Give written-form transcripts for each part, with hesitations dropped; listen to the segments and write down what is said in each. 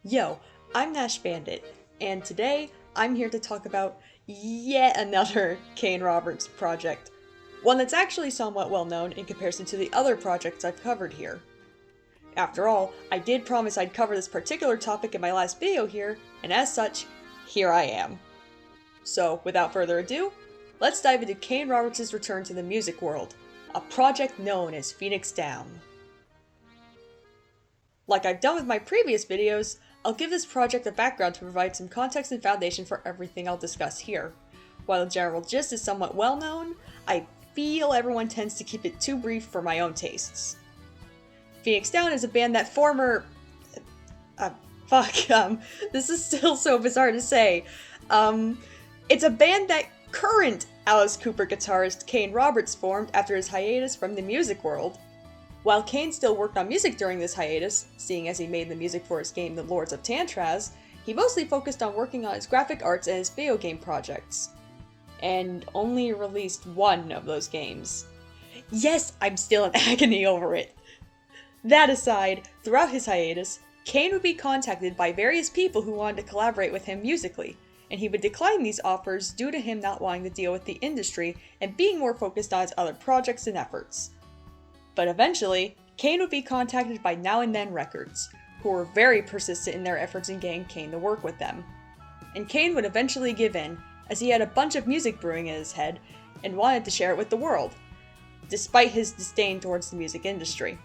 Yo, I'm Nash Bandit, and today I'm here to talk about yet another Kane Roberts project. One that's actually somewhat well known in comparison to the other projects I've covered here. After all, I did promise I'd cover this particular topic in my last video here, and as such, here I am. So, without further ado, let's dive into Kane Roberts' return to the music world, a project known as Phoenix Down. Like I've done with my previous videos, I'll give this project a background to provide some context and foundation for everything I'll discuss here. While the general gist is somewhat well known, I feel everyone tends to keep it too brief for my own tastes. Phoenix Down is a band that this is still so bizarre to say. It's a band that current Alice Cooper guitarist Kane Roberts formed after his hiatus from the music world. While Kane still worked on music during this hiatus, seeing as he made the music for his game The Lords of Tantraz, he mostly focused on working on his graphic arts and his video game projects. And only released one of those games. Yes, I'm still in agony over it. That aside, throughout his hiatus, Kane would be contacted by various people who wanted to collaborate with him musically, and he would decline these offers due to him not wanting to deal with the industry and being more focused on his other projects and efforts. But eventually, Kane would be contacted by Now and Then Records, who were very persistent in their efforts in getting Kane to work with them. And Kane would eventually give in, as he had a bunch of music brewing in his head and wanted to share it with the world, despite his disdain towards the music industry.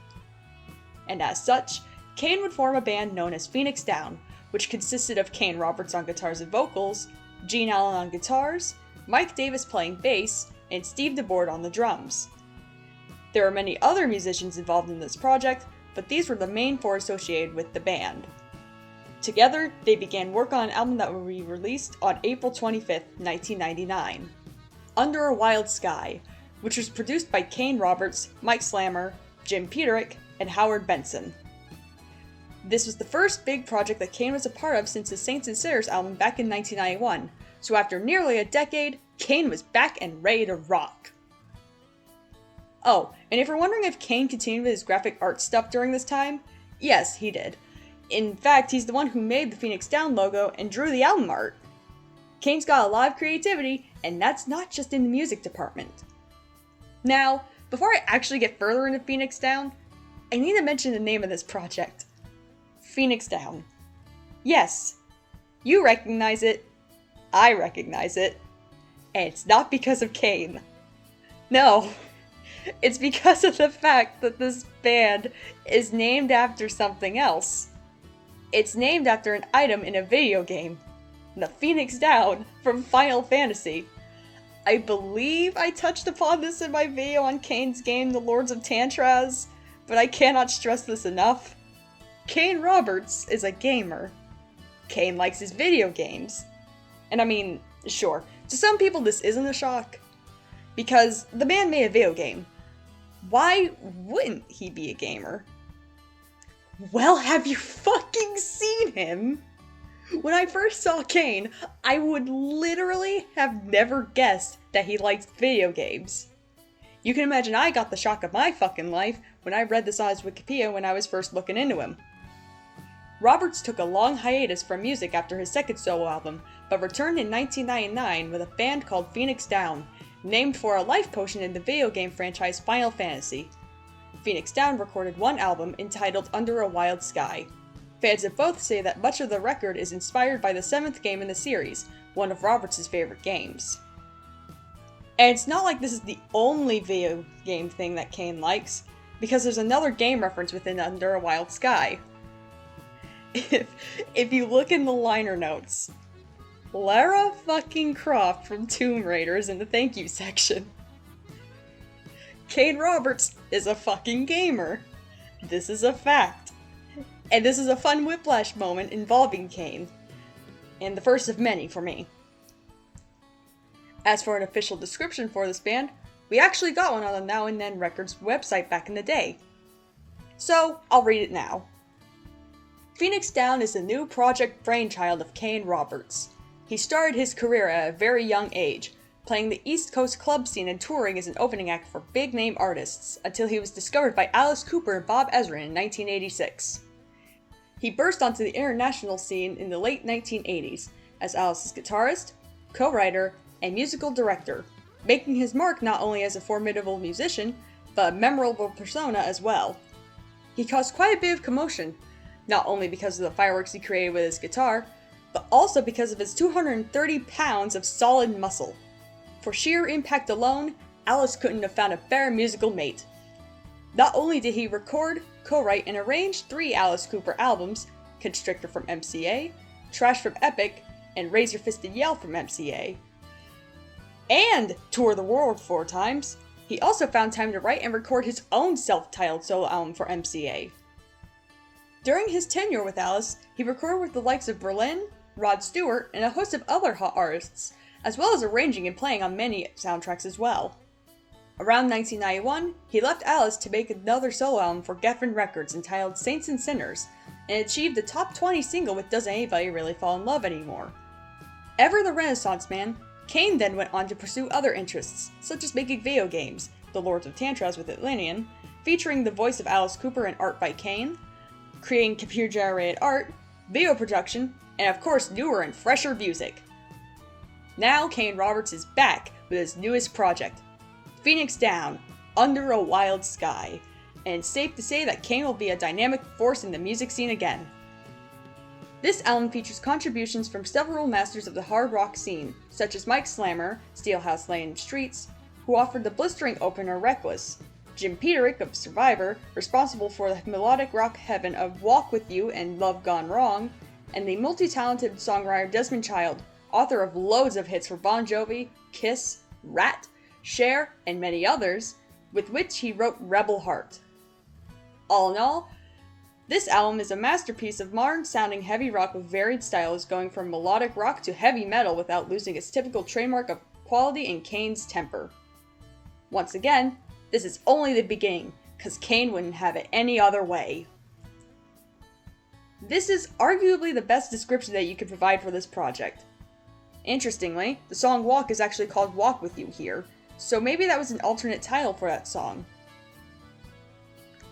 And as such, Kane would form a band known as Phoenix Down, which consisted of Kane Roberts on guitars and vocals, Gene Allen on guitars, Mike Davis playing bass, and Steve DeBoard on the drums. There were many other musicians involved in this project, but these were the main four associated with the band. Together, they began work on an album that would be released on April 25th, 1999, Under a Wild Sky, which was produced by Kane Roberts, Mike Slammer, Jim Peterick, and Howard Benson. This was the first big project that Kane was a part of since his Saints and Sinners album back in 1991, so after nearly a decade, Kane was back and ready to rock. Oh, and if you're wondering if Kane continued with his graphic art stuff during this time, yes, he did. In fact, he's the one who made the Phoenix Down logo and drew the album art. Kane's got a lot of creativity, and that's not just in the music department. Now, before I actually get further into Phoenix Down, I need to mention the name of this project. Phoenix Down. Yes, you recognize it, I recognize it, and it's not because of Kane. No. It's because of the fact that this band is named after something else. It's named after an item in a video game, the Phoenix Down from Final Fantasy. I believe I touched upon this in my video on Kane's game The Lords of Tantraz, but I cannot stress this enough. Kane Roberts is a gamer. Kane likes his video games. And I mean, sure, to some people this isn't a shock, because the band made a video game. Why wouldn't he be a gamer? Well, have you fucking seen him? When I first saw Kane, I would literally have never guessed that he liked video games. You can imagine I got the shock of my fucking life when I read this on his Wikipedia when I was first looking into him. Roberts took a long hiatus from music after his second solo album, but returned in 1999 with a band called Phoenix Down, named for a life potion in the video game franchise Final Fantasy. Phoenix Down recorded one album entitled Under a Wild Sky. Fans of both say that much of the record is inspired by the 7th game in the series, one of Roberts' favorite games. And it's not like this is the only video game thing that Kane likes, because there's another game reference within Under a Wild Sky. If you look in the liner notes, Lara fucking Croft from Tomb Raider is in the thank you section. Kane Roberts is a fucking gamer. This is a fact. And this is a fun whiplash moment involving Kane. And the first of many for me. As for an official description for this band, we actually got one on the Now and Then Records website back in the day. So, I'll read it now. Phoenix Down is the new project brainchild of Kane Roberts. He started his career at a very young age, playing the East Coast club scene and touring as an opening act for big-name artists, until he was discovered by Alice Cooper and Bob Ezrin in 1986. He burst onto the international scene in the late 1980s as Alice's guitarist, co-writer, and musical director, making his mark not only as a formidable musician, but a memorable persona as well. He caused quite a bit of commotion, not only because of the fireworks he created with his guitar, but also because of his 230 pounds of solid muscle. For sheer impact alone, Alice couldn't have found a better musical mate. Not only did he record, co-write, and arrange 3 Alice Cooper albums, Constrictor from MCA, Trash from Epic, and Raise Your Fist and Yell from MCA, and tour the world 4 times, he also found time to write and record his own self-titled solo album for MCA. During his tenure with Alice, he recorded with the likes of Berlin, Rod Stewart, and a host of other hot artists, as well as arranging and playing on many soundtracks as well. Around 1991, he left Alice to make another solo album for Geffen Records entitled Saints and Sinners, and achieved the top 20 single with Does Anybody Really Fall in Love Anymore? Ever the Renaissance man, Kane then went on to pursue other interests, such as making video games, The Lords of Tantraz with Atlantean, featuring the voice of Alice Cooper and art by Kane, creating computer-generated art, video production, and of course newer and fresher music. Now Kane Roberts is back with his newest project, Phoenix Down, Under a Wild Sky, and it's safe to say that Kane will be a dynamic force in the music scene again. This album features contributions from several masters of the hard rock scene, such as Mike Slammer, Steelhouse Lane Streets, who offered the blistering opener Reckless, Jim Peterick of Survivor, responsible for the melodic rock heaven of Walk With You and Love Gone Wrong, and the multi-talented songwriter Desmond Child, author of loads of hits for Bon Jovi, Kiss, Rat, Cher, and many others, with which he wrote Rebel Heart. All in all, this album is a masterpiece of modern-sounding heavy rock with varied styles going from melodic rock to heavy metal without losing its typical trademark of quality and Kane's temper. Once again, this is only the beginning, cause Kane wouldn't have it any other way. This is arguably the best description that you could provide for this project. Interestingly, the song Walk is actually called Walk With You here, so maybe that was an alternate title for that song.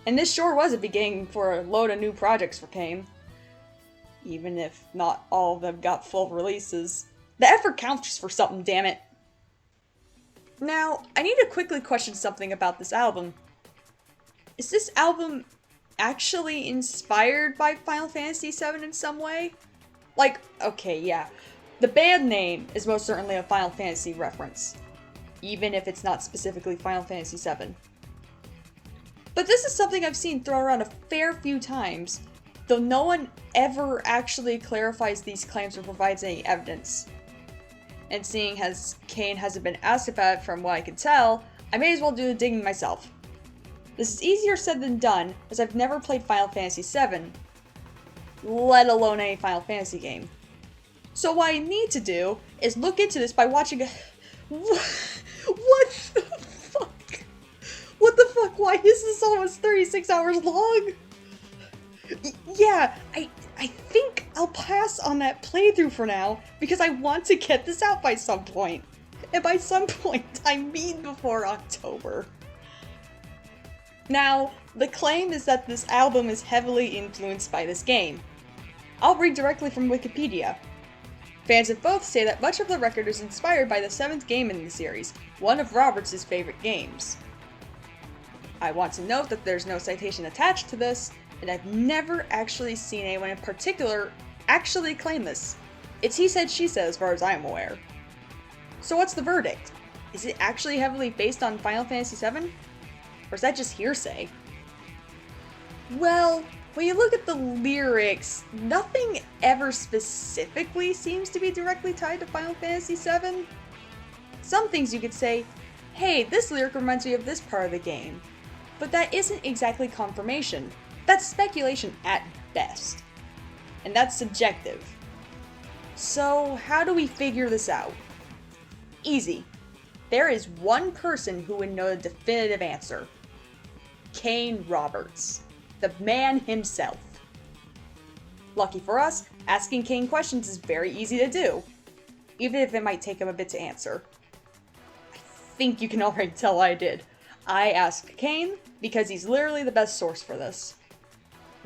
And this sure was a beginning for a load of new projects for Kane. Even if not all of them got full releases. The effort counts for something, damn it. Now, I need to quickly question something about this album. Is this album actually inspired by Final Fantasy VII in some way? Like, okay, yeah. The band name is most certainly a Final Fantasy reference, even if it's not specifically Final Fantasy VII. But this is something I've seen thrown around a fair few times, though no one ever actually clarifies these claims or provides any evidence. And seeing as Kane hasn't been asked about it from what I can tell, I may as well do the digging myself. This is easier said than done, as I've never played Final Fantasy VII, let alone any Final Fantasy game. So what I need to do is look into this by watching a... What the fuck? What the fuck? Why is this almost 36 hours long? Yeah, I think I'll pass on that playthrough for now, because I want to get this out by some point. And by some point, I mean before October. Now, the claim is that this album is heavily influenced by this game. I'll read directly from Wikipedia. Fans of both say that much of the record is inspired by the 7th game in the series, one of Roberts' favorite games. I want to note that there's no citation attached to this, and I've never actually seen anyone in particular actually claim this. It's he said, she said as far as I'm aware. So what's the verdict? Is it actually heavily based on Final Fantasy VII? Or is that just hearsay? Well, when you look at the lyrics, nothing ever specifically seems to be directly tied to Final Fantasy VII. Some things you could say, hey, this lyric reminds me of this part of the game. But that isn't exactly confirmation. That's speculation at best. And that's subjective. So how do we figure this out? Easy. There is one person who would know the definitive answer. Kane Roberts. The man himself. Lucky for us, asking Kane questions is very easy to do, even if it might take him a bit to answer. I think you can already tell I did. I asked Kane because he's literally the best source for this.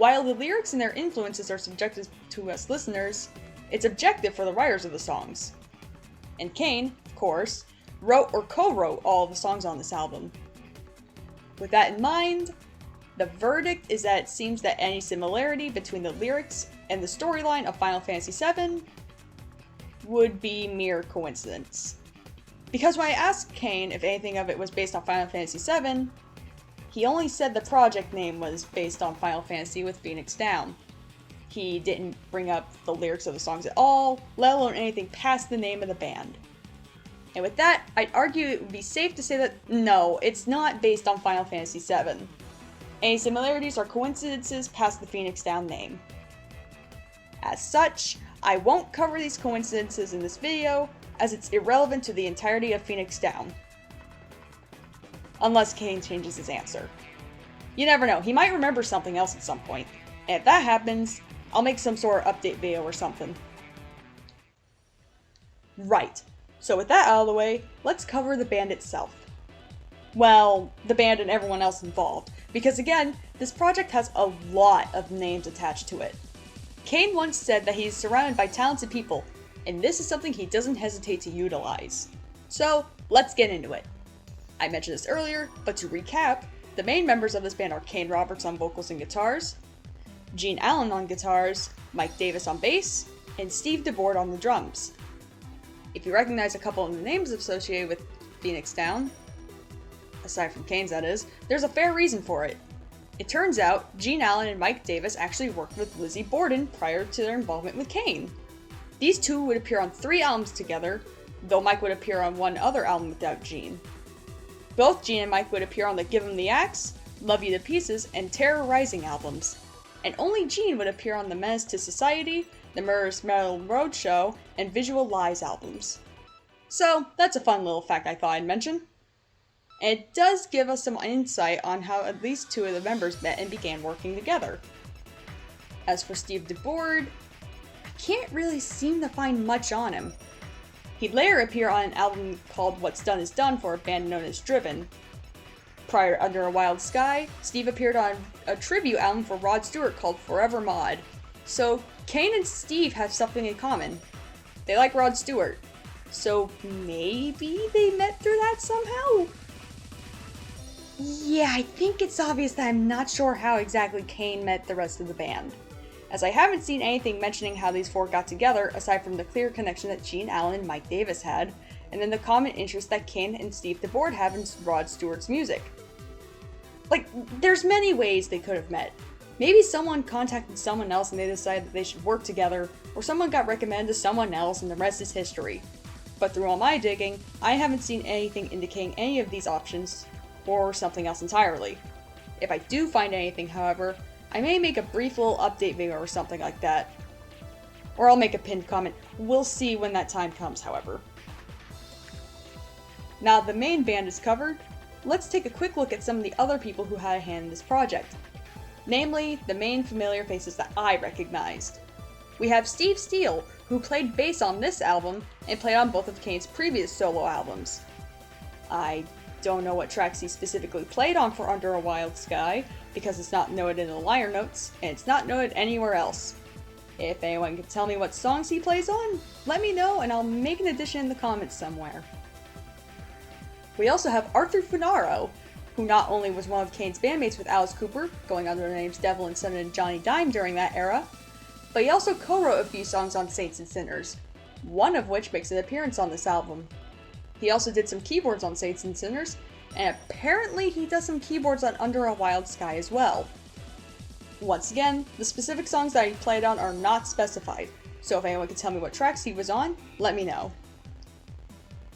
While the lyrics and their influences are subjective to us listeners, it's objective for the writers of the songs. And Kane, of course, wrote or co-wrote all of the songs on this album. With that in mind, the verdict is that it seems that any similarity between the lyrics and the storyline of Final Fantasy VII would be mere coincidence. Because when I asked Kane if anything of it was based on Final Fantasy VII, he only said the project name was based on Final Fantasy with Phoenix Down. He didn't bring up the lyrics of the songs at all, let alone anything past the name of the band. And with that, I'd argue it would be safe to say that no, it's not based on Final Fantasy VII. Any similarities are coincidences past the Phoenix Down name. As such, I won't cover these coincidences in this video, as it's irrelevant to the entirety of Phoenix Down. Unless Kane changes his answer. You never know, he might remember something else at some point. And if that happens, I'll make some sort of update video or something. Right, so with that out of the way, let's cover the band itself. Well, the band and everyone else involved, because again, this project has a lot of names attached to it. Kane once said that he's surrounded by talented people, and this is something he doesn't hesitate to utilize. So, let's get into it. I mentioned this earlier, but to recap, the main members of this band are Kane Roberts on vocals and guitars, Gene Allen on guitars, Mike Davis on bass, and Steve DeBoard on the drums. If you recognize a couple of the names associated with Phoenix Down, aside from Kane's that is, there's a fair reason for it. It turns out, Gene Allen and Mike Davis actually worked with Lizzie Borden prior to their involvement with Kane. These two would appear on 3 albums together, though Mike would appear on one other album without Gene. Both Gene and Mike would appear on the Give 'Em the Axe, Love You to Pieces, and Terror Rising albums. And only Gene would appear on the Menace to Society, the Murderous Metal Roadshow, and Visual Lies albums. So, that's a fun little fact I thought I'd mention. And it does give us some insight on how at least 2 of the members met and began working together. As for Steve DeBoard, I can't really seem to find much on him. He'd later appear on an album called What's Done Is Done for a band known as Driven. Prior to Under a Wild Sky, Steve appeared on a tribute album for Rod Stewart called Forever Mod. So, Kane and Steve have something in common. They like Rod Stewart. So, maybe they met through that somehow? Yeah, I think it's obvious that I'm not sure how exactly Kane met the rest of the band, as I haven't seen anything mentioning how these 4 got together aside from the clear connection that Gene Allen and Mike Davis had, and then the common interest that Kane and Steve DeBoard have in Rod Stewart's music. Like, there's many ways they could have met. Maybe someone contacted someone else and they decided that they should work together, or someone got recommended to someone else and the rest is history. But through all my digging, I haven't seen anything indicating any of these options, or something else entirely. If I do find anything, however, I may make a brief little update video or something like that. Or I'll make a pinned comment. We'll see when that time comes, however. Now that the main band is covered, let's take a quick look at some of the other people who had a hand in this project. Namely, the main familiar faces that I recognized. We have Steve Steele, who played bass on this album and played on both of Kane's previous solo albums. I don't know what tracks he specifically played on for Under a Wild Sky, because it's not noted in the liner notes, and it's not noted anywhere else. If anyone can tell me what songs he plays on, let me know and I'll make an addition in the comments somewhere. We also have Arthur Funaro, who not only was one of Kane's bandmates with Alice Cooper, going under the names Devil and Son and Johnny Dime during that era, but he also co-wrote a few songs on Saints and Sinners, one of which makes an appearance on this album. He also did some keyboards on Saints and Sinners, and apparently he does some keyboards on Under a Wild Sky as well. Once again, the specific songs that he played on are not specified, so if anyone can tell me what tracks he was on, let me know.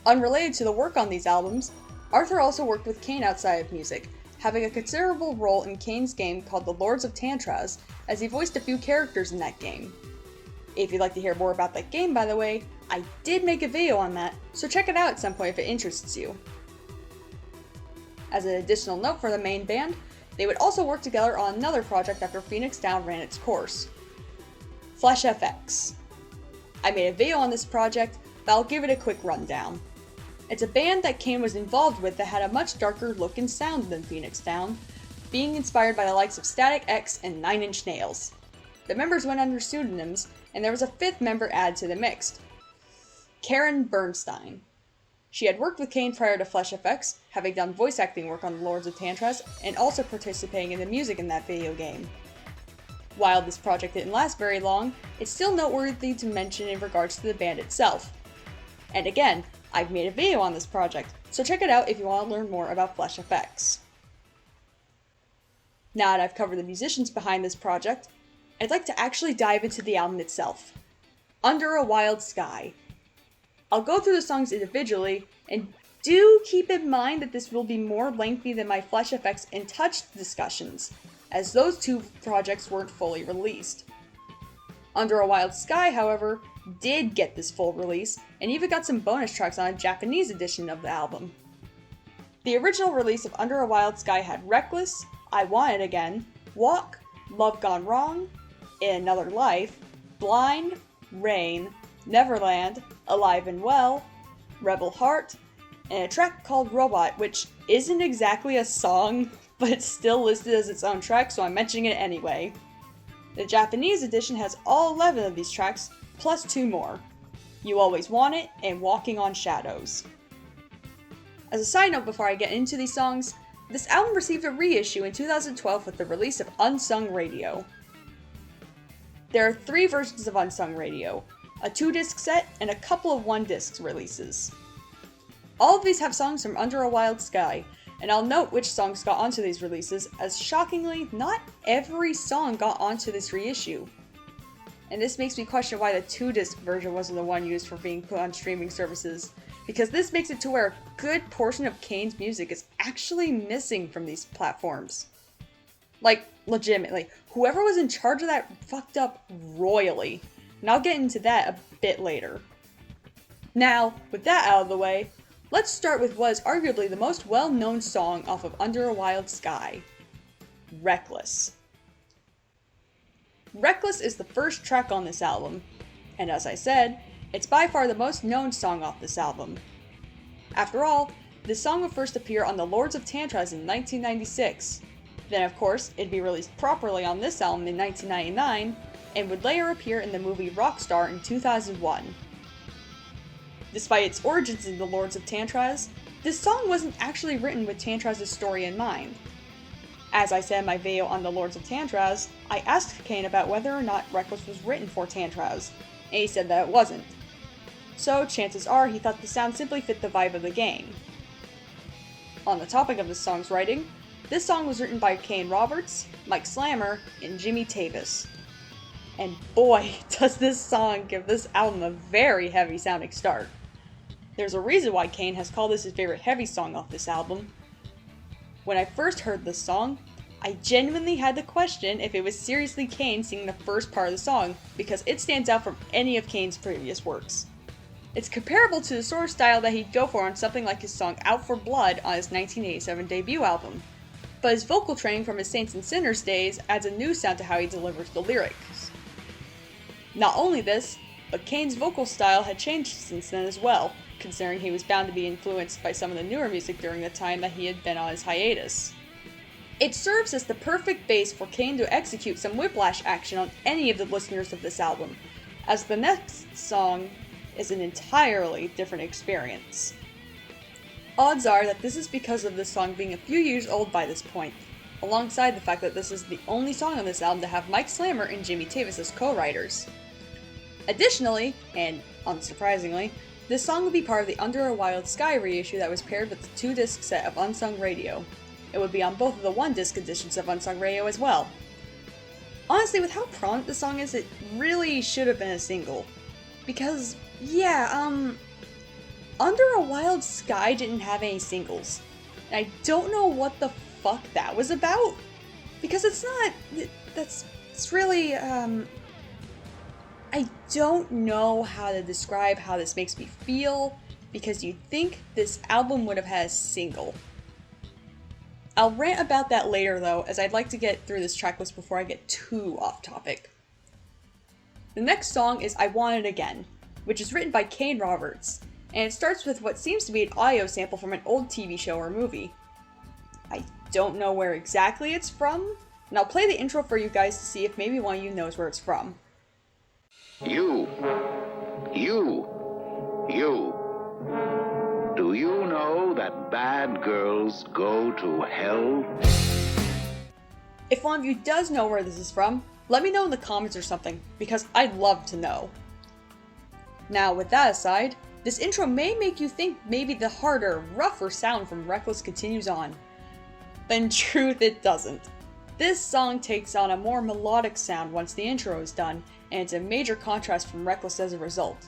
Unrelated to the work on these albums, Arthur also worked with Kane outside of music, having a considerable role in Kane's game called The Lords of Tantraz, as he voiced a few characters in that game. If you'd like to hear more about that game, by the way, I did make a video on that, so check it out at some point if it interests you. As an additional note for the main band, they would also work together on another project after Phoenix Down ran its course. Flash FX. I made a video on this project, but I'll give it a quick rundown. It's a band that Kane was involved with that had a much darker look and sound than Phoenix Down, being inspired by the likes of Static X and Nine Inch Nails. The members went under pseudonyms, and there was a fifth member added to the mix, Karen Bernstein. She had worked with Kane prior to Flesh Effects, having done voice acting work on the Lords of Tantraz, and also participating in the music in that video game. While this project didn't last very long, it's still noteworthy to mention in regards to the band itself. And again, I've made a video on this project, so check it out if you want to learn more about Flesh Effects. Now that I've covered the musicians behind this project, I'd like to actually dive into the album itself. Under a Wild Sky. I'll go through the songs individually, and do keep in mind that this will be more lengthy than my Flesh Effects and Touch discussions, as those two projects weren't fully released. Under a Wild Sky, however, did get this full release, and even got some bonus tracks on a Japanese edition of the album. The original release of Under a Wild Sky had Reckless, I Want It Again, Walk, Love Gone Wrong, In Another Life, Blind, Rain, Neverland, Alive and Well, Rebel Heart, and a track called Robot, which isn't exactly a song, but it's still listed as its own track, so I'm mentioning it anyway. The Japanese edition has all 11 of these tracks, plus 2 more, You Always Want It and Walking on Shadows. As a side note before I get into these songs, this album received a reissue in 2012 with the release of Unsung Radio. There are 3 versions of Unsung Radio, a 2-disc set, and a couple of 1-disc releases. All of these have songs from Under a Wild Sky, and I'll note which songs got onto these releases, as shockingly, not every song got onto this reissue. And this makes me question why the 2-disc version wasn't the one used for being put on streaming services, because this makes it to where a good portion of Kane's music is actually missing from these platforms. Like, legitimately, whoever was in charge of that fucked up royally, and I'll get into that a bit later. Now, with that out of the way, let's start with what is arguably the most well-known song off of Under a Wild Sky, Reckless. Reckless is the first track on this album, and as I said, it's by far the most known song off this album. After all, this song would first appear on the Lords of Tantraz in 1996. Then of course, it'd be released properly on this album in 1999, and would later appear in the movie Rockstar in 2001. Despite its origins in the Lords of Tantraz, this song wasn't actually written with Tantraz's story in mind. As I said in my video on the Lords of Tantraz, I asked Kane about whether or not Reckless was written for Tantraz, and he said that it wasn't. So chances are he thought the sound simply fit the vibe of the game. On the topic of the song's writing, this song was written by Kane Roberts, Mike Slammer, and Jimmy Tavis. And boy, does this song give this album a very heavy sounding start. There's a reason why Kane has called this his favorite heavy song off this album. When I first heard this song, I genuinely had the question if it was seriously Kane singing the first part of the song, because it stands out from any of Kane's previous works. It's comparable to the sort of style that he'd go for on something like his song Out for Blood on his 1987 debut album. But his vocal training from his Saints and Sinners days adds a new sound to how he delivers the lyrics. Not only this, but Kane's vocal style had changed since then as well, considering he was bound to be influenced by some of the newer music during the time that he had been on his hiatus. It serves as the perfect base for Kane to execute some whiplash action on any of the listeners of this album, as the next song is an entirely different experience. Odds are that this is because of this song being a few years old by this point, alongside the fact that this is the only song on this album to have Mike Slammer and Jimmy Tavis as co-writers. Additionally, and unsurprisingly, this song would be part of the Under a Wild Sky reissue that was paired with the 2-disc set of Unsung Radio. It would be on both of the 1-disc editions of Unsung Radio as well. Honestly, with how prominent the song is, it really should have been a single. Because, Under a Wild Sky didn't have any singles. And I don't know what the fuck that was about. Because it's really, I don't know how to describe how this makes me feel, because you'd think this album would have had a single. I'll rant about that later though, as I'd like to get through this tracklist before I get too off topic. The next song is I Want It Again, which is written by Kane Roberts, and it starts with what seems to be an audio sample from an old TV show or movie. I don't know where exactly it's from, and I'll play the intro for you guys to see if maybe one of you knows where it's from. You. Do you know that bad girls go to hell? If one of you does know where this is from, let me know in the comments or something, because I'd love to know. Now, with that aside, this intro may make you think maybe the harder, rougher sound from Reckless continues on. But in truth, it doesn't. This song takes on a more melodic sound once the intro is done, and it's a major contrast from Reckless as a result.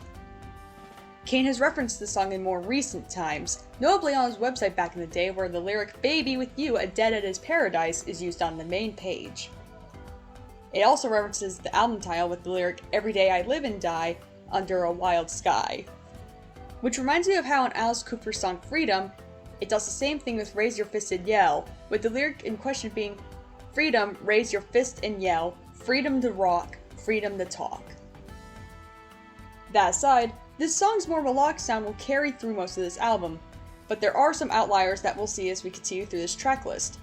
Kane has referenced this song in more recent times, notably on his website back in the day where the lyric "Baby with you, a dead at his paradise" is used on the main page. It also references the album title with the lyric "Every day I live and die under a wild sky." Which reminds me of how on Alice Cooper's song Freedom, it does the same thing with Raise Your Fist and Yell, with the lyric in question being "Freedom, raise your fist and yell, freedom to rock, freedom to talk." That aside, this song's more melodic sound will carry through most of this album, but there are some outliers that we'll see as we continue through this track list.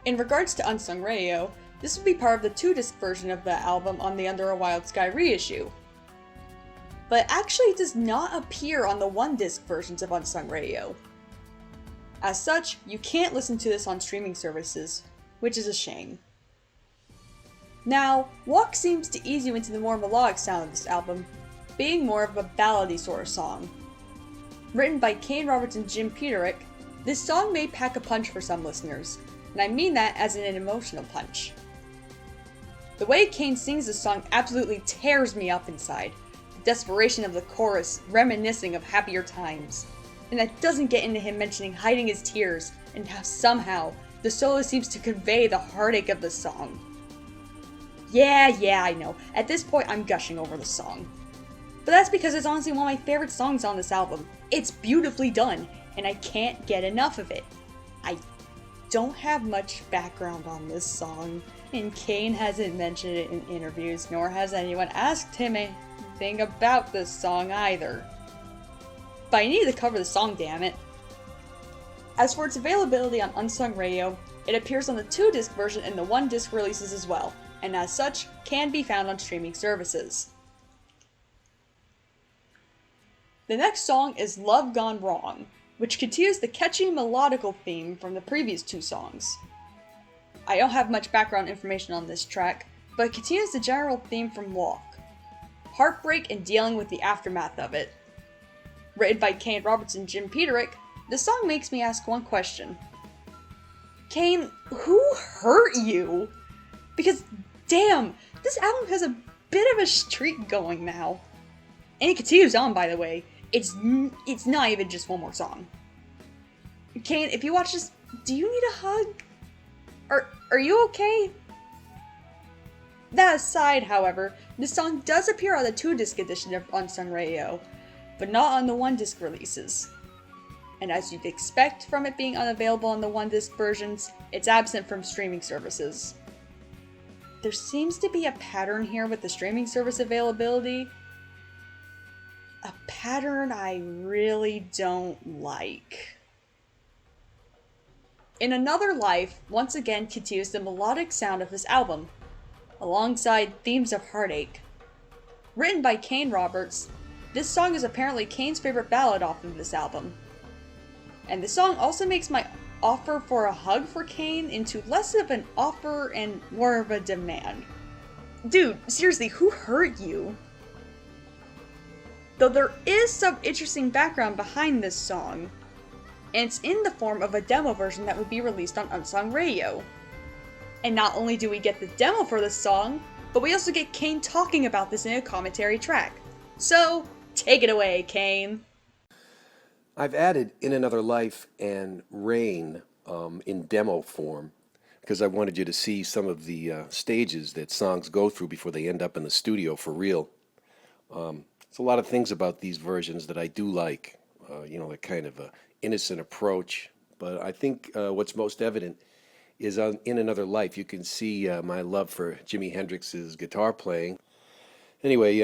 In regards to Unsung Radio, this will be part of the 2-disc version of the album on the Under a Wild Sky reissue. But it actually does not appear on the 1-disc versions of Unsung Radio. As such, you can't listen to this on streaming services, which is a shame. Now, Walk seems to ease you into the more melodic sound of this album, being more of a ballady sort of song. Written by Kane Roberts and Jim Peterick, this song may pack a punch for some listeners, and I mean that as in an emotional punch. The way Kane sings this song absolutely tears me up inside, the desperation of the chorus reminiscing of happier times, and that doesn't get into him mentioning hiding his tears, and how somehow the solo seems to convey the heartache of the song. Yeah, I know, at this point I'm gushing over the song. But that's because it's honestly one of my favorite songs on this album. It's beautifully done, and I can't get enough of it. I don't have much background on this song, and Kane hasn't mentioned it in interviews, nor has anyone asked him anything about this song either. But I needed to cover the song, damn it. As for its availability on Unsung Radio, it appears on the 2-disc version and the 1-disc releases as well, and as such, can be found on streaming services. The next song is Love Gone Wrong, which continues the catchy melodical theme from the previous 2 songs. I don't have much background information on this track, but it continues the general theme from Walk: heartbreak and dealing with the aftermath of it. Written by Kane Roberts and Jim Peterick, this song makes me ask one question. Kane, who hurt you? Because damn, this album has a bit of a streak going now. And it continues on, by the way. It's not even just one more song. Kane, if you watch this, do you need a hug? Are you okay? That aside, however, this song does appear on the 2-disc edition of Unsung Radio, but not on the 1-disc releases. And as you'd expect from it being unavailable on the 1-disc versions, it's absent from streaming services. There seems to be a pattern here with the streaming service availability. A pattern I really don't like. In Another Life, once again continues the melodic sound of this album, alongside themes of heartache. Written by Kane Roberts, this song is apparently Kane's favorite ballad off of this album. And the song also makes my offer for a hug for Kane into less of an offer and more of a demand. Dude, seriously, who hurt you? Though there is some interesting background behind this song, and it's in the form of a demo version that would be released on Unsung Radio. And not only do we get the demo for this song, but we also get Kane talking about this in a commentary track. So, take it away, Kane. I've added In Another Life and Rain in demo form because I wanted you to see some of the stages that songs go through before they end up in the studio for real. There's a lot of things about these versions that I do like, a kind of a innocent approach. But I think what's most evident is In Another Life. You can see my love for Jimi Hendrix's guitar playing. Anyway,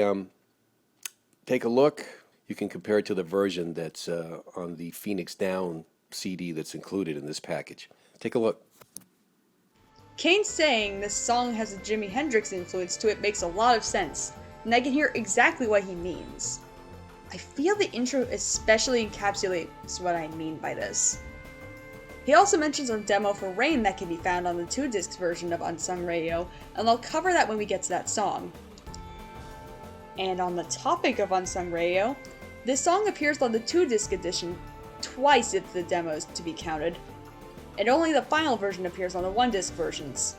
take a look. You can compare it to the version that's on the Phoenix Down CD that's included in this package. Take a look. Kane saying this song has a Jimi Hendrix influence to it makes a lot of sense, and I can hear exactly what he means. I feel the intro especially encapsulates what I mean by this. He also mentions a demo for Rain that can be found on the 2-disc version of Unsung Radio, and I'll cover that when we get to that song. And on the topic of Unsung Radio, this song appears on the 2-disc edition twice if the demo is to be counted, and only the final version appears on the 1-disc versions.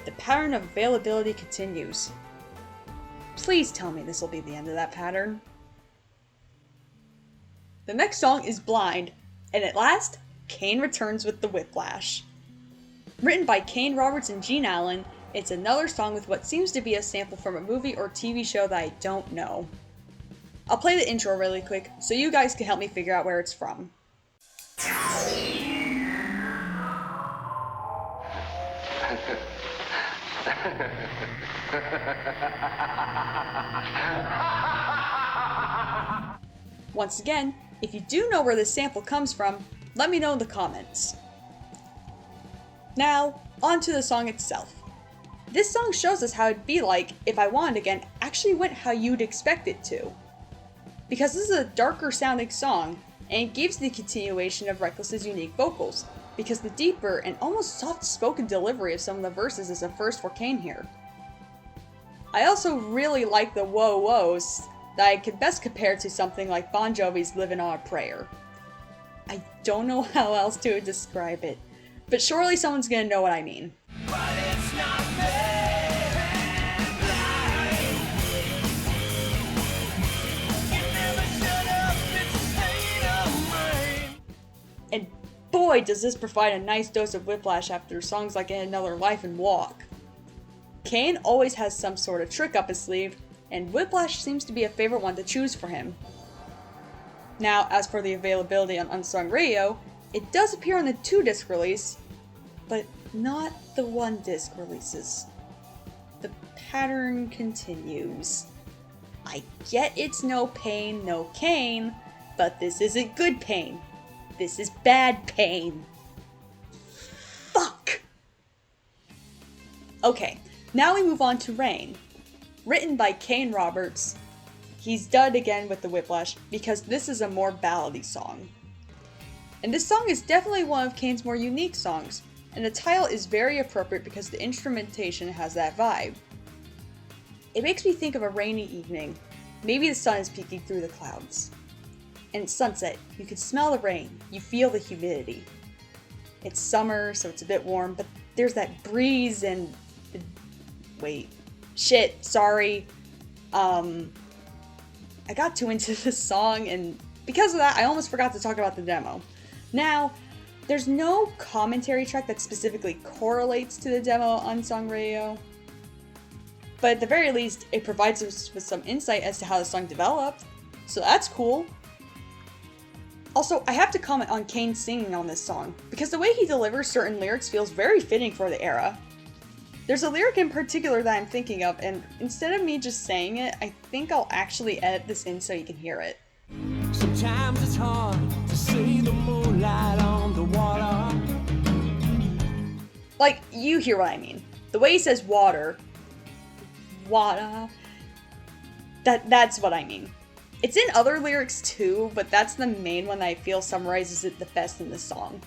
The pattern of availability continues. Please tell me this will be the end of that pattern. The next song is Blind, and at last, Kane returns with the whiplash. Written by Kane Roberts and Gene Allen, it's another song with what seems to be a sample from a movie or TV show that I don't know. I'll play the intro really quick so you guys can help me figure out where it's from. Once again, if you do know where this sample comes from, let me know in the comments. Now, on to the song itself. This song shows us how it'd be like if I Wand Again actually went how you'd expect it to. Because this is a darker sounding song, and it gives the continuation of Reckless's unique vocals, because the deeper and almost soft-spoken delivery of some of the verses is a first for Kane here. I also really like the whoa-whoas that I could best compare to something like Bon Jovi's Livin' on a Prayer. I don't know how else to describe it, but surely someone's gonna know what I mean. And boy, does this provide a nice dose of whiplash after songs like In Another Life and Walk. Kane always has some sort of trick up his sleeve, and whiplash seems to be a favorite one to choose for him. Now, as for the availability on Unsung Radio, it does appear on the 2-disc release, but not the 1-disc releases. The pattern continues. I get it's no pain, no Kane, but this isn't good pain. This is bad pain. Fuck! Okay, now we move on to Rain. Written by Kane Roberts. He's done again with the whiplash because this is a more ballady song. And this song is definitely one of Kane's more unique songs, and the title is very appropriate because the instrumentation has that vibe. It makes me think of a rainy evening. Maybe the sun is peeking through the clouds. And it's sunset, you can smell the rain, you feel the humidity. It's summer, so it's a bit warm, but there's that breeze and... Wait. Shit, sorry. I got too into this song, and because of that, I almost forgot to talk about the demo. Now, there's no commentary track that specifically correlates to the demo on Unsung Radio, but at the very least, it provides us with some insight as to how the song developed, so that's cool. Also, I have to comment on Kane singing on this song, because the way he delivers certain lyrics feels very fitting for the era. There's a lyric in particular that I'm thinking of, and instead of me just saying it, I think I'll actually edit this in so you can hear it. Sometimes it's hard to see the moonlight on the water. Like, you hear what I mean. The way he says water, that's what I mean. It's in other lyrics too, but that's the main one that I feel summarizes it the best in this song.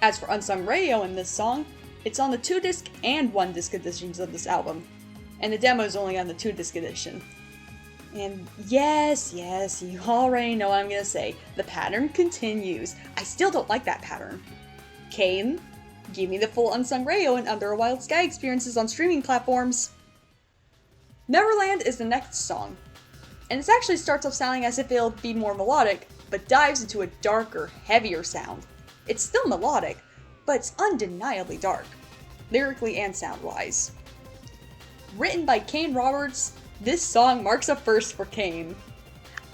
As for Unsung Radio in this song, it's on the 2-disc and 1-disc editions of this album, and the demo is only on the 2-disc edition. And yes, you already know what I'm gonna say. The pattern continues. I still don't like that pattern. Kane, give me the full Unsung Radio and Under a Wild Sky experiences on streaming platforms. Neverland is the next song, and it actually starts off sounding as if it'll be more melodic, but dives into a darker, heavier sound. It's still melodic, but it's undeniably dark, lyrically and sound-wise. Written by Kane Roberts, this song marks a first for Kane.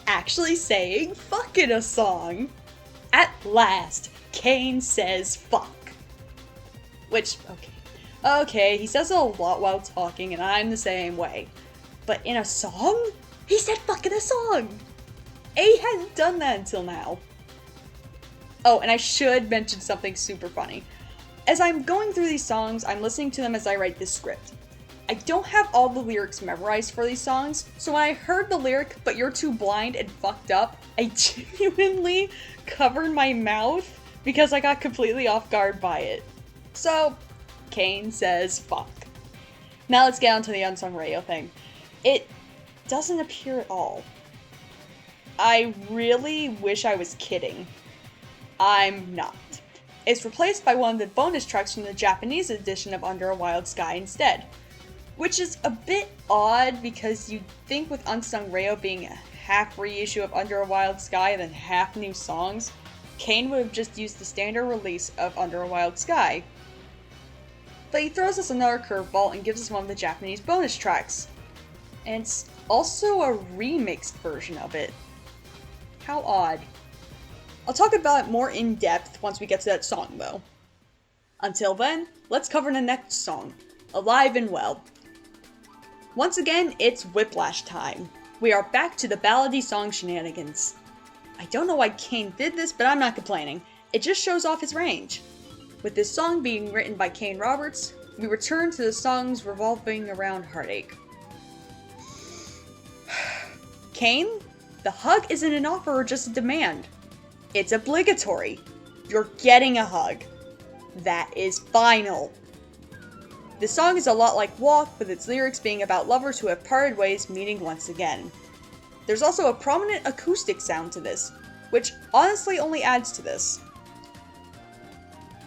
Actually saying fuck in a song. At last, Kane says fuck. Which, okay, he says it a lot while talking, and I'm the same way. But in a song? He said fuck in a song! He hadn't done that until now. Oh, and I should mention something super funny. As I'm going through these songs, I'm listening to them as I write this script. I don't have all the lyrics memorized for these songs, so when I heard the lyric, "but you're too blind and fucked up," I genuinely covered my mouth because I got completely off guard by it. So, Kane says fuck. Now let's get on to the Unsung Radio thing. It doesn't appear at all. I really wish I was kidding. I'm not. It's replaced by one of the bonus tracks from the Japanese edition of Under a Wild Sky instead. Which is a bit odd because you'd think with Unsung Radio being a half reissue of Under a Wild Sky and then half new songs, Kane would have just used the standard release of Under a Wild Sky. But he throws us another curveball and gives us one of the Japanese bonus tracks. And it's also a remixed version of it. How odd. I'll talk about it more in depth once we get to that song though. Until then, let's cover the next song, Alive and Well. Once again, it's Whiplash time. We are back to the ballady song shenanigans. I don't know why Kane did this, but I'm not complaining. It just shows off his range. With this song being written by Kane Roberts, we return to the songs revolving around heartache. Kane, the hug isn't an offer or just a demand. It's obligatory. You're getting a hug. That is final. This song is a lot like Walk, with its lyrics being about lovers who have parted ways meeting once again. There's also a prominent acoustic sound to this, which honestly only adds to this.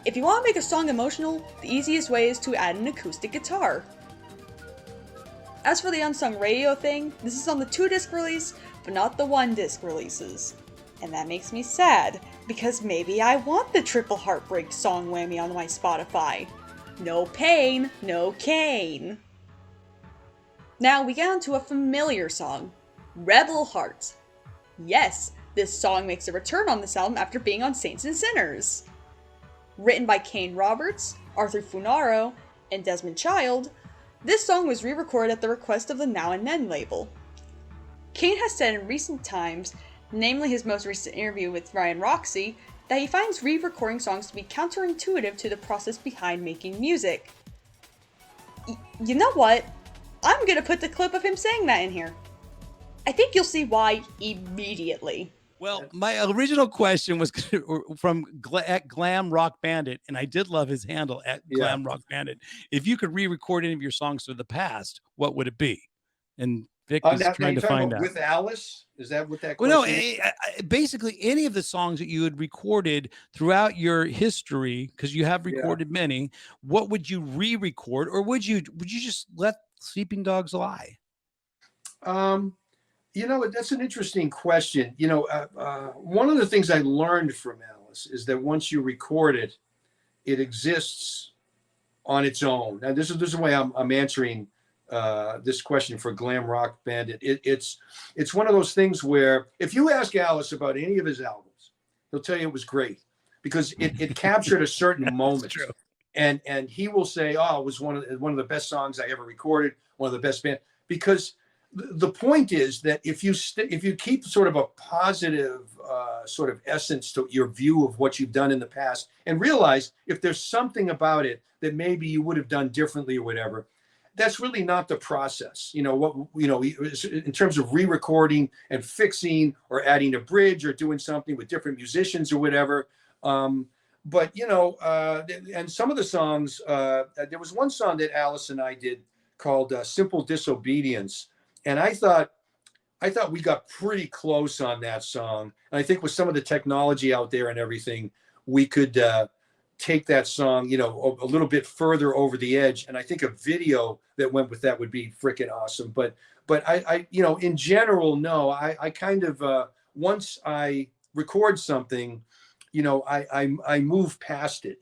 If you want to make a song emotional, the easiest way is to add an acoustic guitar. As for the Unsung Radio thing, this is on the 2-disc release, but not the 1-disc releases. And that makes me sad, because maybe I want the triple heartbreak song whammy on my Spotify. No pain, no Kane. Now we get on to a familiar song, Rebel Heart. Yes, this song makes a return on this album after being on Saints and Sinners. Written by Kane Roberts, Arthur Funaro, and Desmond Child, this song was re-recorded at the request of the Now and Then label. Kane has said in recent times, namely his most recent interview with Ryan Roxy, that he finds re-recording songs to be counterintuitive to the process behind making music. You know what? I'm gonna put the clip of him saying that in here. I think you'll see why immediately. Well, my original question was from at Glam Rock Bandit, and I did love his handle at Glam Rock Bandit. If you could re-record any of your songs from the past, what would it be? And Vic is trying to find out. With Alice? Is that what that question is? Basically any of the songs that you had recorded throughout your history, because you have recorded many, what would you re-record, or would you just let Sleeping Dogs lie? That's an interesting question. One of the things I learned from Alice is that once you record it, it exists on its own. Now, this is the way I'm answering this question for Glam Rock Bandit. It's one of those things where if you ask Alice about any of his albums, he'll tell you it was great because it captured a certain moment. True. And he will say, "Oh, it was one of the best songs I ever recorded, one of the best band." Because the point is that if you keep sort of a positive sort of essence to your view of what you've done in the past, and realize if there's something about it that maybe you would have done differently or whatever, that's really not the process. In terms of re-recording and fixing or adding a bridge or doing something with different musicians or whatever. And some of the songs, there was one song that Alice and I did called Simple Disobedience. And I thought we got pretty close on that song. And I think with some of the technology out there and everything, we could take that song, a little bit further over the edge. And I think a video that went with that would be freaking awesome. But I in general, no, I kind of, once I record something, I move past it.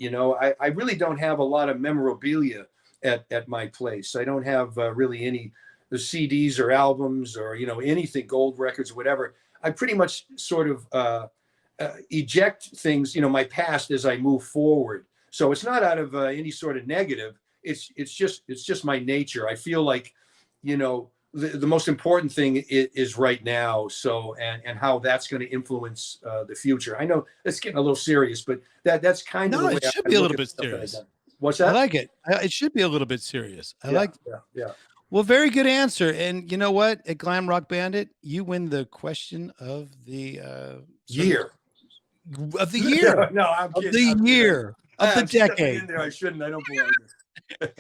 I really don't have a lot of memorabilia at my place. I don't have really any the CDs or albums or, anything, gold records, whatever. I pretty much sort of eject things, my past as I move forward. So it's not out of any sort of negative. It's just my nature. I feel like, the most important thing is right now. So, and how that's going to influence the future. I know it's getting a little serious, but that's kind of No, the way it should I be a look little at bit stuff that I've serious. done. What's I that? like it. It should be a little bit serious. Yeah. Well, very good answer. And you know what? At Glam Rock Bandit, you win the question of the Year. of the year. No, I'm Of kidding. the year. Of the I'm stepping decade. in there. I shouldn't. I don't belong there.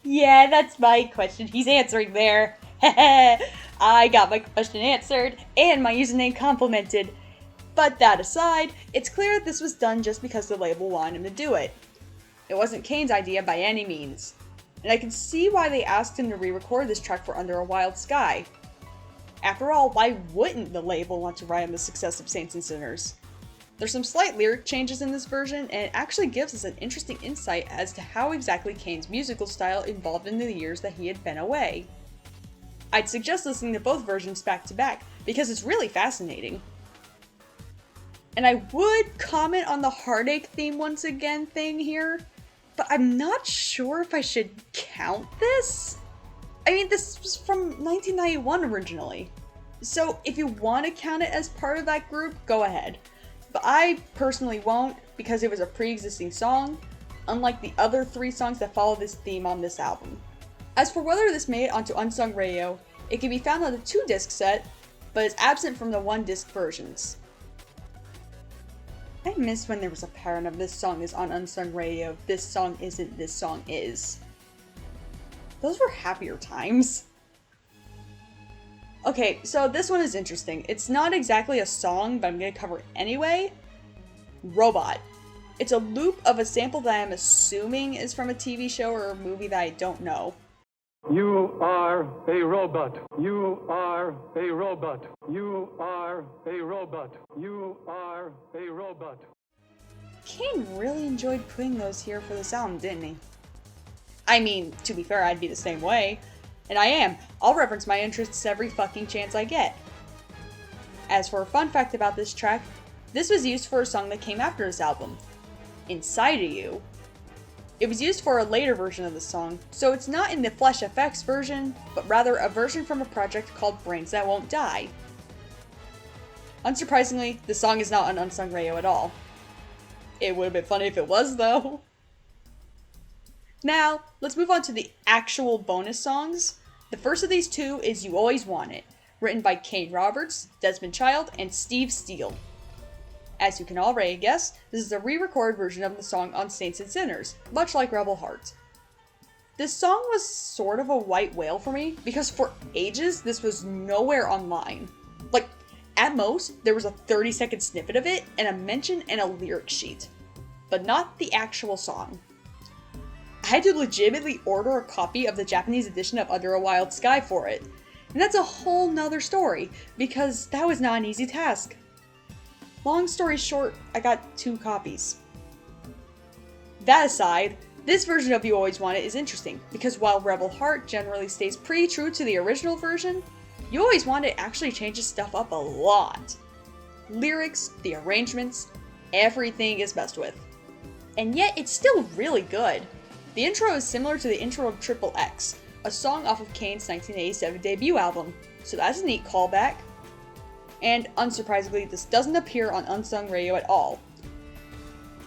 Yeah, that's my question. He's answering there. I got my question answered and my username complimented. But that aside, it's clear that this was done just because the label wanted him to do it. It wasn't Kane's idea by any means. And I can see why they asked him to re-record this track for Under a Wild Sky. After all, why wouldn't the label want to ride on the success of Saints and Sinners? There's some slight lyric changes in this version, and it actually gives us an interesting insight as to how exactly Kane's musical style evolved in the years that he had been away. I'd suggest listening to both versions back to back, because it's really fascinating. And I would comment on the Heartache theme once again thing here, but I'm not sure if I should count this. I mean, this was from 1991 originally, so if you want to count it as part of that group, go ahead. But I personally won't, because it was a pre-existing song, unlike the other 3 songs that follow this theme on this album. As for whether this made it onto Unsung Radio, it can be found on the 2-disc set, but is absent from the 1-disc versions. I miss when there was a pattern of this song is on Unsung Radio, this song isn't, this song is. Those were happier times. Okay, so this one is interesting. It's not exactly a song, but I'm going to cover it anyway. Robot. It's a loop of a sample that I'm assuming is from a TV show or a movie that I don't know. You are a robot. You are a robot. You are a robot. You are a robot. Kane really enjoyed putting those here for this album, didn't he? I mean, to be fair, I'd be the same way. And I am. I'll reference my interests every fucking chance I get. As for a fun fact about this track, this was used for a song that came after this album, Inside of You. It was used for a later version of the song, so it's not in the Flesh FX version, but rather a version from a project called Brains That Won't Die. Unsurprisingly, the song is not on Unsung Radio at all. It would have been funny if it was, though. Now, let's move on to the actual bonus songs. The first of these 2 is You Always Want It, written by Kane Roberts, Desmond Child, and Steve Steele. As you can already guess, this is a re-recorded version of the song on Saints and Sinners, much like Rebel Heart. This song was sort of a white whale for me, because for ages this was nowhere online. Like, at most, there was a 30-second snippet of it, and a mention and a lyric sheet. But not the actual song. I had to legitimately order a copy of the Japanese edition of Under a Wild Sky for it. And that's a whole nother story, because that was not an easy task. Long story short, I got 2 copies. That aside, this version of You Always Want It is interesting, because while Rebel Heart generally stays pretty true to the original version, You Always Want It actually changes stuff up a lot. Lyrics, the arrangements, everything is messed with. And yet it's still really good. The intro is similar to the intro of Triple X, a song off of Kane's 1987 debut album, so that's a neat callback. And unsurprisingly, this doesn't appear on Unsung Radio at all.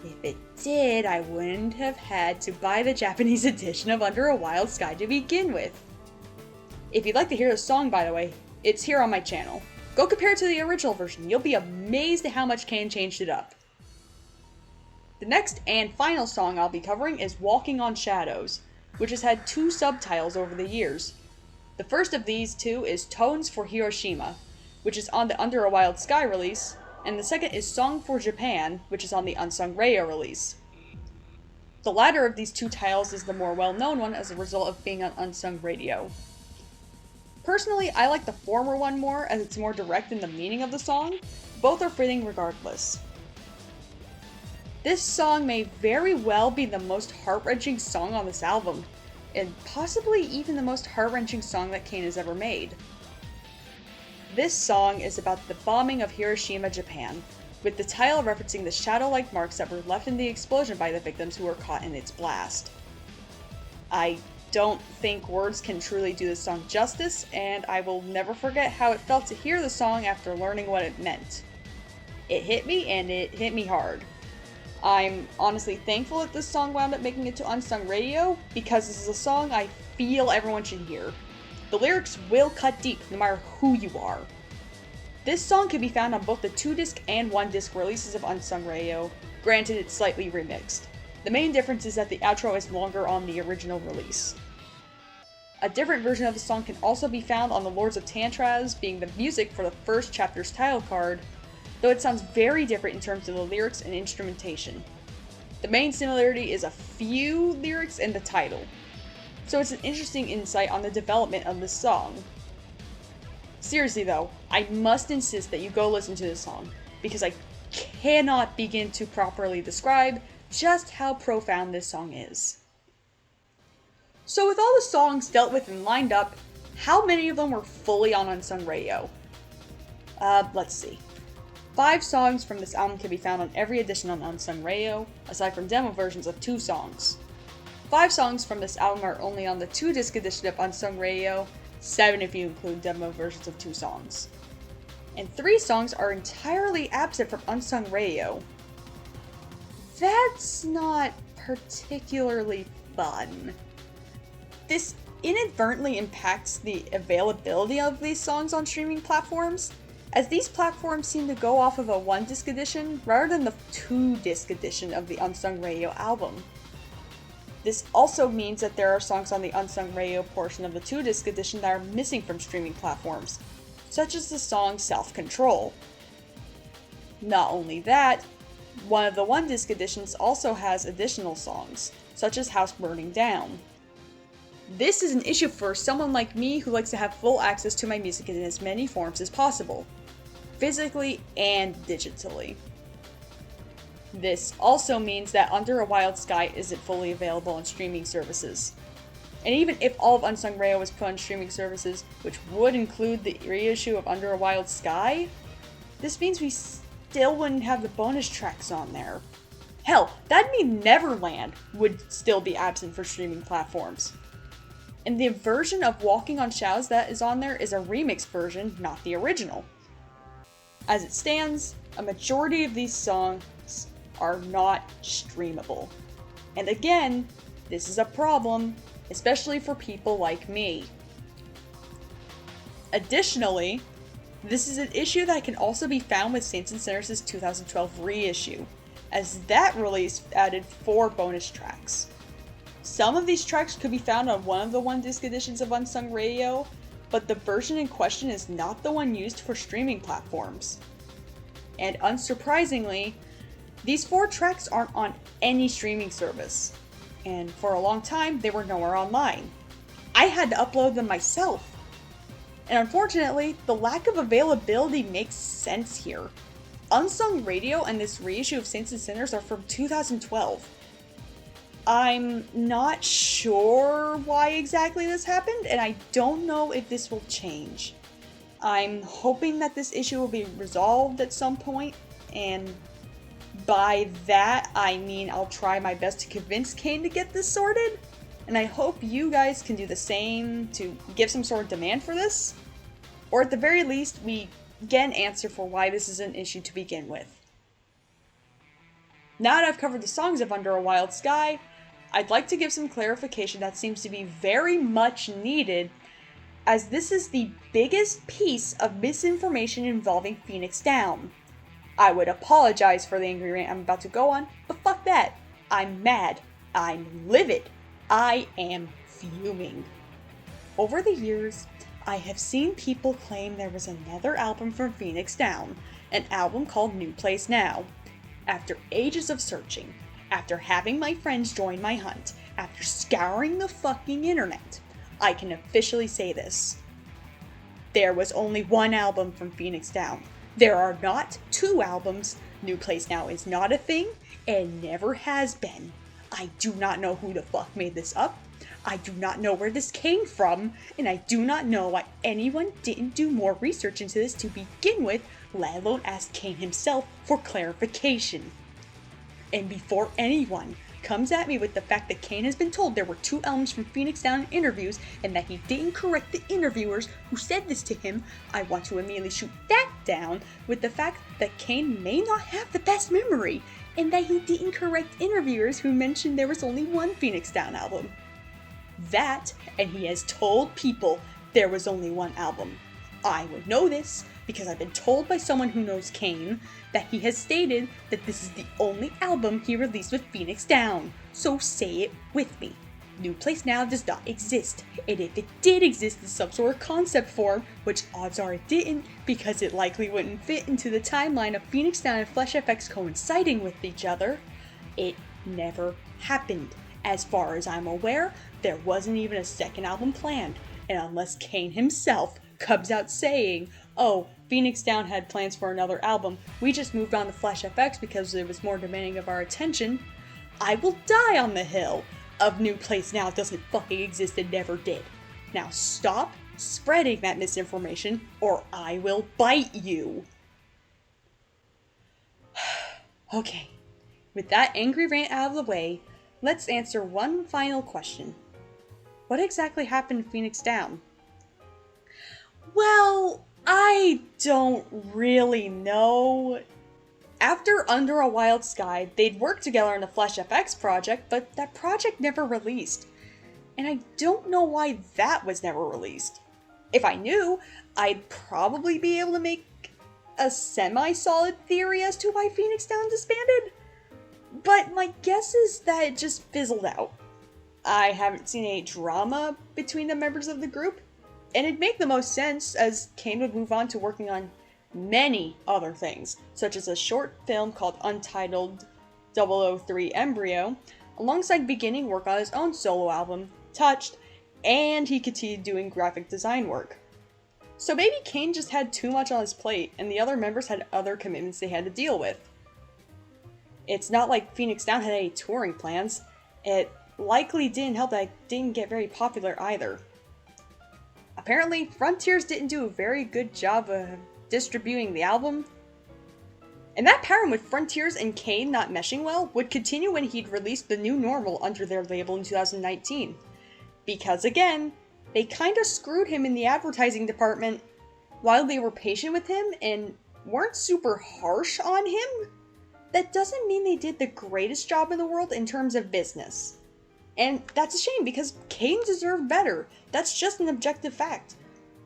If it did, I wouldn't have had to buy the Japanese edition of Under a Wild Sky to begin with. If you'd like to hear the song, by the way, it's here on my channel. Go compare it to the original version, you'll be amazed at how much Kane changed it up. The next and final song I'll be covering is Walking on Shadows, which has had 2 subtitles over the years. The first of these 2 is Tones for Hiroshima, which is on the Under a Wild Sky release, and the second is Song for Japan, which is on the Unsung Radio release. The latter of these 2 titles is the more well-known one as a result of being on Unsung Radio. Personally, I like the former one more as it's more direct in the meaning of the song. Both are fitting regardless. This song may very well be the most heart-wrenching song on this album, and possibly even the most heart-wrenching song that Kane has ever made. This song is about the bombing of Hiroshima, Japan, with the title referencing the shadow-like marks that were left in the explosion by the victims who were caught in its blast. I don't think words can truly do the song justice, and I will never forget how it felt to hear the song after learning what it meant. It hit me, and it hit me hard. I'm honestly thankful that this song wound up making it to Unsung Radio, because this is a song I feel everyone should hear. The lyrics will cut deep, no matter who you are. This song can be found on both the 2-disc and 1-disc releases of Unsung Radio, granted it's slightly remixed. The main difference is that the outro is longer on the original release. A different version of the song can also be found on the Lords of Tantraz, being the music for the first chapter's title card, though it sounds very different in terms of the lyrics and instrumentation. The main similarity is a few lyrics in the title, so it's an interesting insight on the development of this song. Seriously though, I must insist that you go listen to this song, because I cannot begin to properly describe just how profound this song is. So with all the songs dealt with and lined up, how many of them were fully on Unsung Radio? Let's see. 5 songs from this album can be found on every edition on Unsung Radio, aside from demo versions of 2 songs. 5 songs from this album are only on the 2-disc edition of Unsung Radio, 7 if you include demo versions of 2 songs. And 3 songs are entirely absent from Unsung Radio. That's not particularly fun. This inadvertently impacts the availability of these songs on streaming platforms, as these platforms seem to go off of a 1-disc edition rather than the 2-disc edition of the Unsung Radio album. This also means that there are songs on the Unsung Radio portion of the 2-disc edition that are missing from streaming platforms, such as the song Self-Control. Not only that, one of the 1-disc editions also has additional songs, such as House Burning Down. This is an issue for someone like me who likes to have full access to my music in as many forms as possible, physically and digitally. This also means that Under a Wild Sky isn't fully available on streaming services. And even if all of Unsung Radio was put on streaming services, which would include the reissue of Under a Wild Sky, this means we still wouldn't have the bonus tracks on there. Hell, that'd mean Neverland would still be absent for streaming platforms. And the version of Walking on Shadows that is on there is a remix version, not the original. As it stands, a majority of these songs are not streamable. And again, this is a problem, especially for people like me. Additionally, this is an issue that can also be found with Saints and Sinners' 2012 reissue, as that release added 4 bonus tracks. Some of these tracks could be found on one of the 1-disc editions of Unsung Radio, but the version in question is not the one used for streaming platforms. And unsurprisingly, these 4 tracks aren't on any streaming service, and for a long time they were nowhere online. I had to upload them myself. And unfortunately, the lack of availability makes sense here. Unsung Radio and this reissue of Saints and Sinners are from 2012. I'm not sure why exactly this happened, and I don't know if this will change. I'm hoping that this issue will be resolved at some point, and by that I mean I'll try my best to convince Kane to get this sorted, and I hope you guys can do the same to give some sort of demand for this, or at the very least we get an answer for why this is an issue to begin with. Now that I've covered the songs of Under a Wild Sky, I'd like to give some clarification that seems to be very much needed, as this is the biggest piece of misinformation involving Phoenix Down. I would apologize for the angry rant I'm about to go on, but fuck that. I'm mad. I'm livid. I am fuming. Over the years, I have seen people claim there was another album from Phoenix Down, an album called New Place Now. After ages of searching, after having my friends join my hunt, after scouring the fucking internet, I can officially say this. There was only one album from Phoenix Down. There are not 2 albums. New Place Now is not a thing, and never has been. I do not know who the fuck made this up. I do not know where this came from, and I do not know why anyone didn't do more research into this to begin with, let alone ask Kane himself for clarification. And before anyone comes at me with the fact that Kane has been told there were 2 albums from Phoenix Down in interviews and that he didn't correct the interviewers who said this to him, I want to immediately shoot that down with the fact that Kane may not have the best memory and that he didn't correct interviewers who mentioned there was only 1 Phoenix Down album. That, and he has told people there was only 1 album. I would know this because I've been told by someone who knows Kane that he has stated that this is the only album he released with Phoenix Down. So say it with me. New Place Now does not exist, and if it did exist in some sort of concept form, which odds are it didn't because it likely wouldn't fit into the timeline of Phoenix Down and Flesh FX coinciding with each other, it never happened. As far as I'm aware, there wasn't even a second album planned, and unless Kane himself comes out saying, oh, Phoenix Down had plans for another album, we just moved on to Flesh FX because it was more demanding of our attention, I will die on the hill of New Place Now doesn't fucking exist and never did. Now stop spreading that misinformation or I will bite you. Okay, with that angry rant out of the way, let's answer one final question. What exactly happened to Phoenix Down? Well, I don't really know. After Under a Wild Sky, they'd worked together on the Flesh FX project, but that project never released. And I don't know why that was never released. If I knew, I'd probably be able to make a semi-solid theory as to why Phoenix Down disbanded. But my guess is that it just fizzled out. I haven't seen any drama between the members of the group, and it'd make the most sense as Kane would move on to working on many other things, such as a short film called Untitled 003 Embryo, alongside beginning work on his own solo album, Touched, and he continued doing graphic design work. So maybe Kane just had too much on his plate, and the other members had other commitments they had to deal with. It's not like Phoenix Down had any touring plans. It likely didn't help that it didn't get very popular either. Apparently, Frontiers didn't do a very good job of distributing the album. And that pairing with Frontiers and Kane not meshing well would continue when he'd released The New Normal under their label in 2019. Because again, they kinda screwed him in the advertising department. While they were patient with him and weren't super harsh on him, that doesn't mean they did the greatest job in the world in terms of business. And that's a shame because Kane deserved better. That's just an objective fact.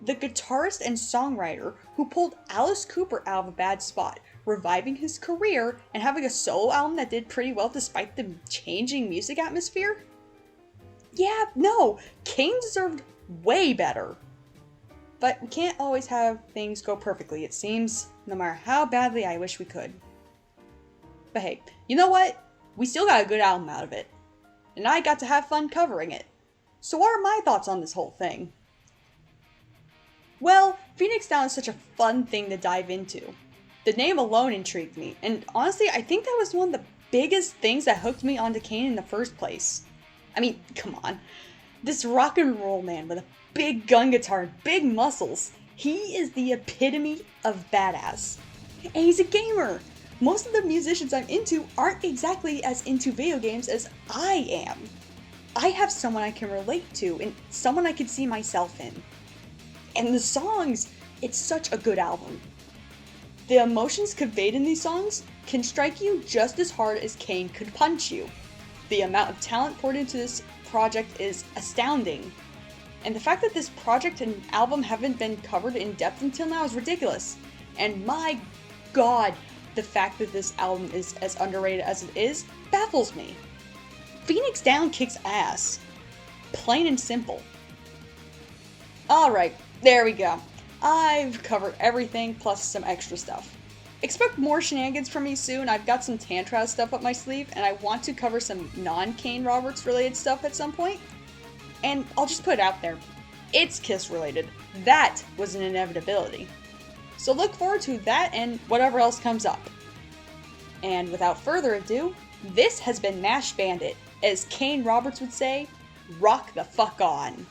The guitarist and songwriter who pulled Alice Cooper out of a bad spot, reviving his career and having a solo album that did pretty well despite the changing music atmosphere? Yeah, no, Kane deserved way better. But we can't always have things go perfectly, it seems, no matter how badly I wish we could. But hey, you know what? We still got a good album out of it. And I got to have fun covering it. So what are my thoughts on this whole thing? Well, Phoenix Down is such a fun thing to dive into. The name alone intrigued me, and honestly, I think that was one of the biggest things that hooked me onto Kane in the first place. I mean, come on. This rock and roll man with a big gun guitar and big muscles, he is the epitome of badass. And he's a gamer! Most of the musicians I'm into aren't exactly as into video games as I am. I have someone I can relate to and someone I can see myself in. And the songs, it's such a good album. The emotions conveyed in these songs can strike you just as hard as Kane could punch you. The amount of talent poured into this project is astounding. And the fact that this project and album haven't been covered in depth until now is ridiculous. And my god, the fact that this album is as underrated as it is baffles me. Phoenix Down kicks ass. Plain and simple. Alright, there we go. I've covered everything plus some extra stuff. Expect more shenanigans from me soon. I've got some Tantraz stuff up my sleeve, and I want to cover some non-Kane Roberts related stuff at some point. And I'll just put it out there. It's Kiss related. That was an inevitability. So look forward to that and whatever else comes up. And without further ado, this has been Mash Bandit. As Kane Roberts would say, rock the fuck on.